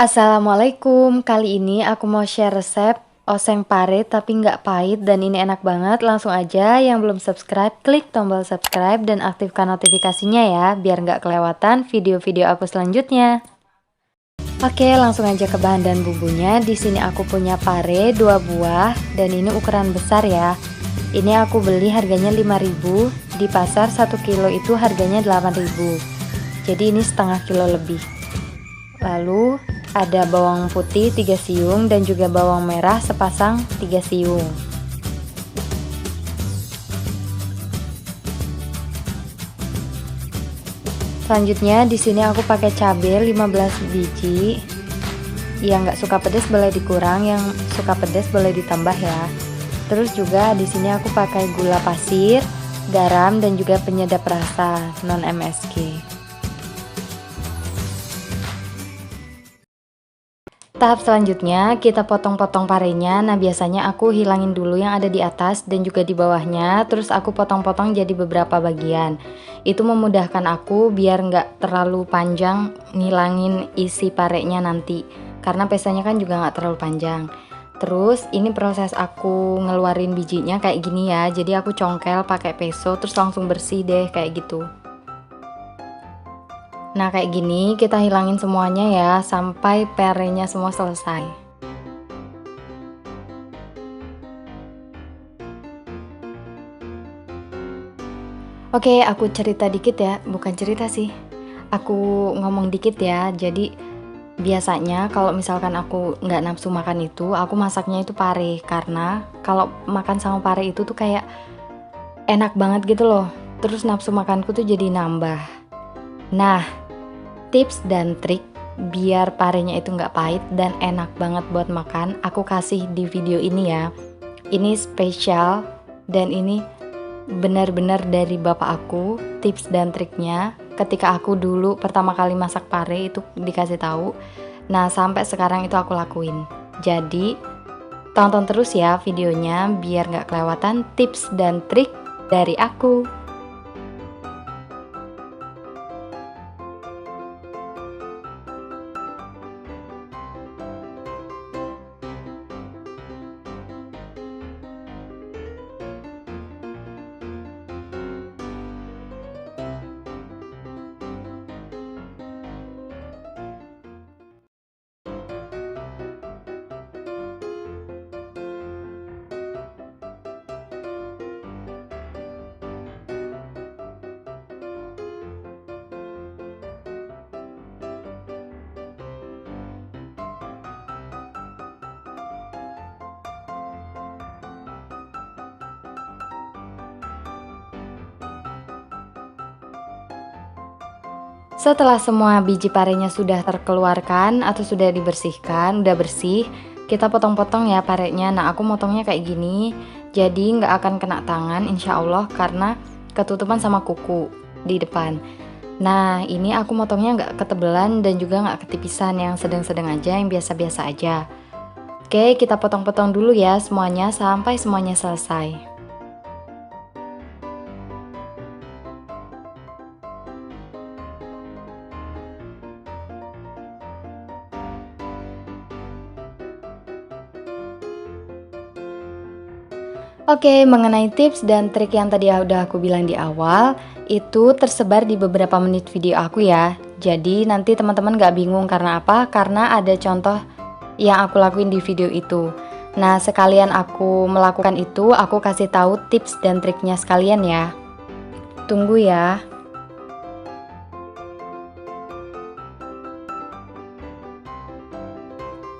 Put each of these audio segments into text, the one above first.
Assalamualaikum, kali ini aku mau share resep oseng pare tapi nggak pahit dan ini enak banget. Langsung aja yang belum subscribe, klik tombol subscribe dan aktifkan notifikasinya ya, biar nggak kelewatan video-video aku selanjutnya. Oke, langsung aja ke bahan dan bumbunya. Di sini aku punya pare 2 buah dan ini ukuran besar ya. Ini aku beli harganya 5.000, di pasar 1 kilo itu harganya 8.000. Jadi ini setengah kilo lebih. Lalu ada bawang putih 3 siung dan juga bawang merah sepasang 3 siung. Selanjutnya di sini aku pakai cabai 15 biji. Yang nggak suka pedas boleh dikurang, yang suka pedas boleh ditambah ya. Terus juga di sini aku pakai gula pasir, garam dan juga penyedap rasa non MSG. Tahap selanjutnya kita potong-potong parenya. Nah biasanya aku hilangin dulu yang ada di atas dan juga di bawahnya, terus aku potong-potong jadi beberapa bagian. Itu memudahkan aku biar nggak terlalu panjang ngilangin isi parenya nanti, karena pestanya kan juga nggak terlalu panjang. Terus ini proses aku ngeluarin bijinya kayak gini ya, jadi aku congkel pakai peso terus langsung bersih deh kayak gitu. Nah kayak gini kita hilangin semuanya ya sampai parenya semua selesai. Oke, aku cerita dikit ya, bukan cerita sih, aku ngomong dikit ya. Jadi biasanya kalau misalkan aku nggak nafsu makan itu, aku masaknya itu pare, karena kalau makan sama pare itu tuh kayak enak banget gitu loh, terus nafsu makanku tuh jadi nambah. Nah, tips dan trik biar parenya itu nggak pahit dan enak banget buat makan aku kasih di video ini ya. Ini spesial dan ini benar-benar dari bapak aku, tips dan triknya ketika aku dulu pertama kali masak pare itu dikasih tahu. Nah sampai sekarang itu aku lakuin. Jadi tonton terus ya videonya biar nggak kelewatan tips dan trik dari aku. Setelah semua biji parenya sudah terkeluarkan atau sudah dibersihkan, udah bersih, kita potong-potong ya parenya. Nah aku motongnya kayak gini, jadi nggak akan kena tangan insya Allah karena ketutupan sama kuku di depan. Nah ini aku motongnya nggak ketebelan dan juga nggak ketipisan, yang sedang-sedang aja, yang biasa-biasa aja. Oke, kita potong-potong dulu ya semuanya sampai semuanya selesai. Oke, mengenai tips dan trik yang tadi udah aku bilang di awal, itu tersebar di beberapa menit video aku ya. Jadi nanti teman-teman gak bingung karena apa? Karena ada contoh yang aku lakuin di video itu. Nah, sekalian aku melakukan itu, aku kasih tahu tips dan triknya sekalian ya. Tunggu ya.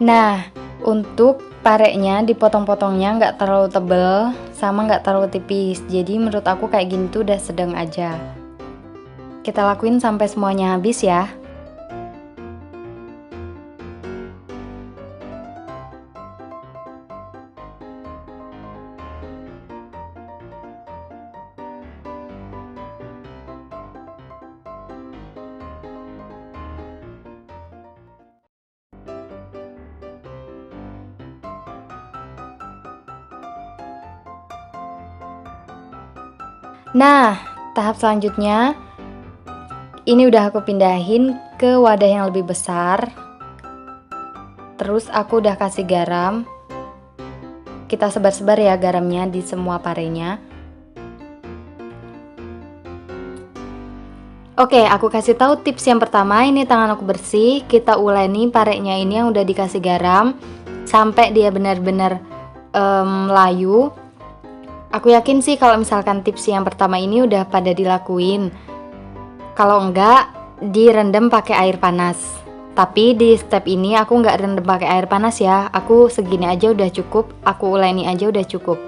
Nah, untuk parenya dipotong-potongnya nggak terlalu tebel sama nggak terlalu tipis. Jadi menurut aku kayak gini tuh udah sedang aja. Kita lakuin sampai semuanya habis ya. Nah, tahap selanjutnya ini udah aku pindahin ke wadah yang lebih besar. Terus aku udah kasih garam. Kita sebar-sebar ya garamnya di semua parenya. Oke, aku kasih tahu tips yang pertama. Ini tangan aku bersih. Kita uleni parenya ini yang udah dikasih garam sampai dia benar-benar layu. Aku yakin sih kalau misalkan tips yang pertama ini udah pada dilakuin. Kalau enggak, direndam pakai air panas. Tapi di step ini aku nggak rendam pakai air panas ya. Aku segini aja udah cukup. Aku uleni aja udah cukup.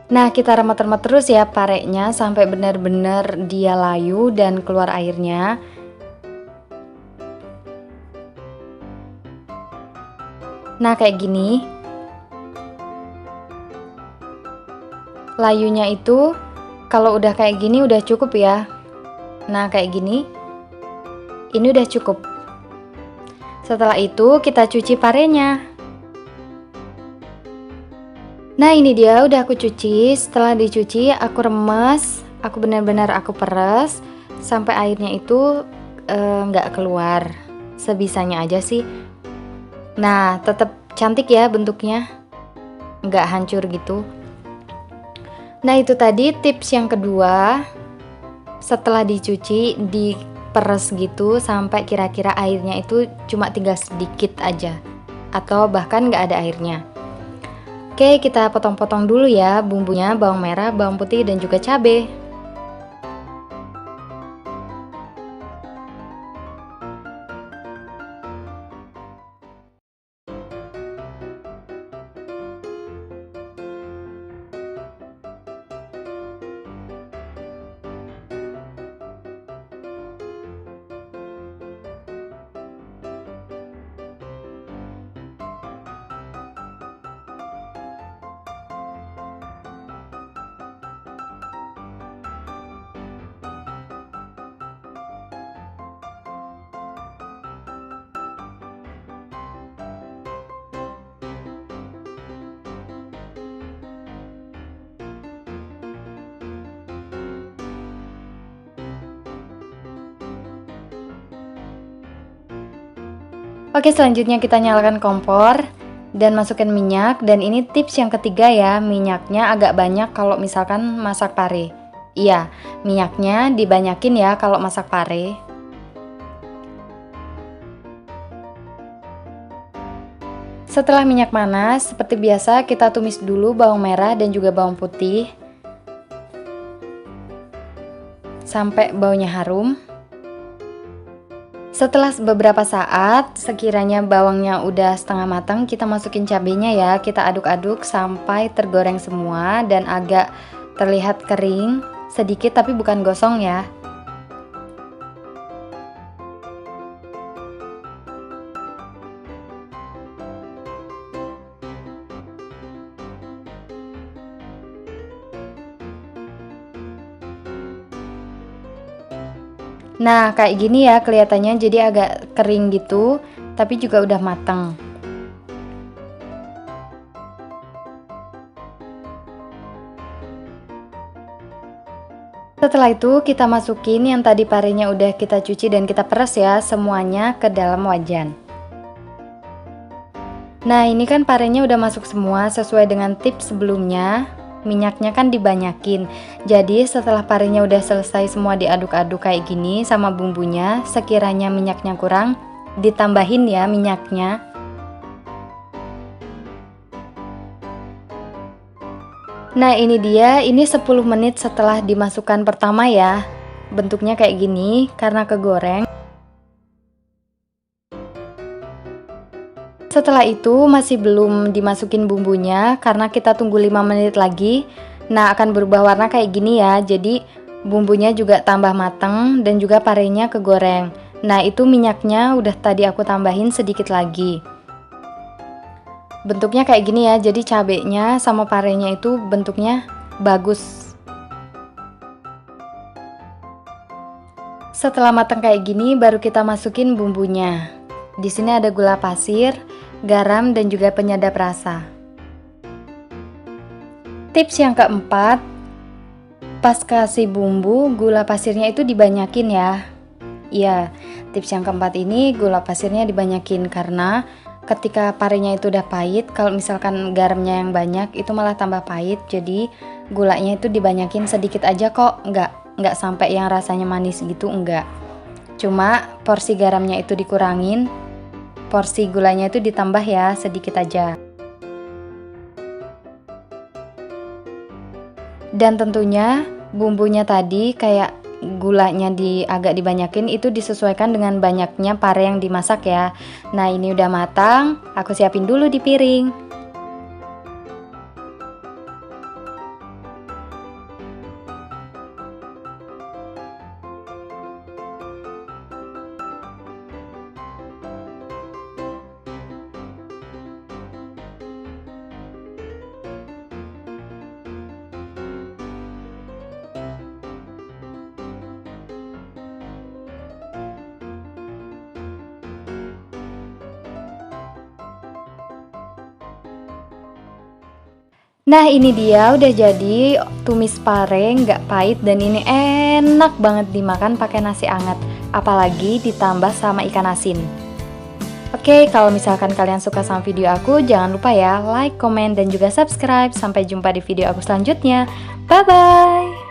Nah, kita remet-remet terus ya parenya sampai benar-benar dia layu dan keluar airnya. Nah, kayak gini. Layunya itu kalau udah kayak gini udah cukup ya. Nah, kayak gini. Ini udah cukup. Setelah itu kita cuci parenya. Nah, ini dia udah aku cuci. Setelah dicuci aku remes, aku benar-benar aku peres sampai airnya itu nggak keluar. Sebisanya aja sih. Nah, tetap cantik ya bentuknya, nggak hancur gitu. Nah, itu tadi tips yang kedua. Setelah dicuci, diperes gitu sampai kira-kira airnya itu cuma tinggal sedikit aja, atau bahkan nggak ada airnya. Oke, kita potong-potong dulu ya bumbunya, bawang merah, bawang putih, dan juga cabai. Oke, selanjutnya kita nyalakan kompor dan masukkan minyak. Dan ini tips yang ketiga ya, minyaknya agak banyak kalau misalkan masak pare. Iya, minyaknya dibanyakin ya kalau masak pare. Setelah minyak panas, seperti biasa kita tumis dulu bawang merah dan juga bawang putih sampai baunya harum. Setelah beberapa saat, sekiranya bawangnya udah setengah matang, kita masukin cabenya ya. Kita aduk-aduk sampai tergoreng semua dan agak terlihat kering sedikit tapi bukan gosong ya. Nah, kayak gini ya kelihatannya, jadi agak kering gitu, tapi juga udah matang. Setelah itu kita masukin yang tadi parenya udah kita cuci dan kita peres ya semuanya ke dalam wajan. Nah, ini kan parenya udah masuk semua sesuai dengan tips sebelumnya. Minyaknya kan dibanyakin. Jadi setelah parenya udah selesai semua diaduk-aduk kayak gini sama bumbunya, sekiranya minyaknya kurang, ditambahin ya minyaknya. Nah, ini dia, ini 10 menit setelah dimasukkan pertama ya. Bentuknya kayak gini karena kegoreng. Setelah itu masih belum dimasukin bumbunya karena kita tunggu 5 menit lagi. Nah, akan berubah warna kayak gini ya. Jadi bumbunya juga tambah mateng dan juga parenya kegoreng. Nah, itu minyaknya udah tadi aku tambahin sedikit lagi. Bentuknya kayak gini ya. Jadi cabenya sama parenya itu bentuknya bagus. Setelah matang kayak gini baru kita masukin bumbunya. Di sini ada gula pasir, garam, dan juga penyedap rasa. Tips yang keempat, pas kasih bumbu, gula pasirnya itu dibanyakin ya. Iya, tips yang keempat ini gula pasirnya dibanyakin karena ketika parenya itu udah pahit, kalau misalkan garamnya yang banyak itu malah tambah pahit. Jadi gulanya itu dibanyakin sedikit aja kok, nggak sampai yang rasanya manis gitu, enggak. Cuma porsi garamnya itu dikurangin, porsi gulanya itu ditambah ya sedikit aja. Dan tentunya bumbunya tadi kayak gulanya agak dibanyakin itu disesuaikan dengan banyaknya pare yang dimasak ya. Nah, ini udah matang, aku siapin dulu di piring. Nah, ini dia udah jadi tumis pare nggak pahit dan ini enak banget dimakan pakai nasi anget, apalagi ditambah sama ikan asin. Oke, kalau misalkan kalian suka sama video aku, jangan lupa ya like, komen, dan juga subscribe. Sampai jumpa di video aku selanjutnya. Bye-bye!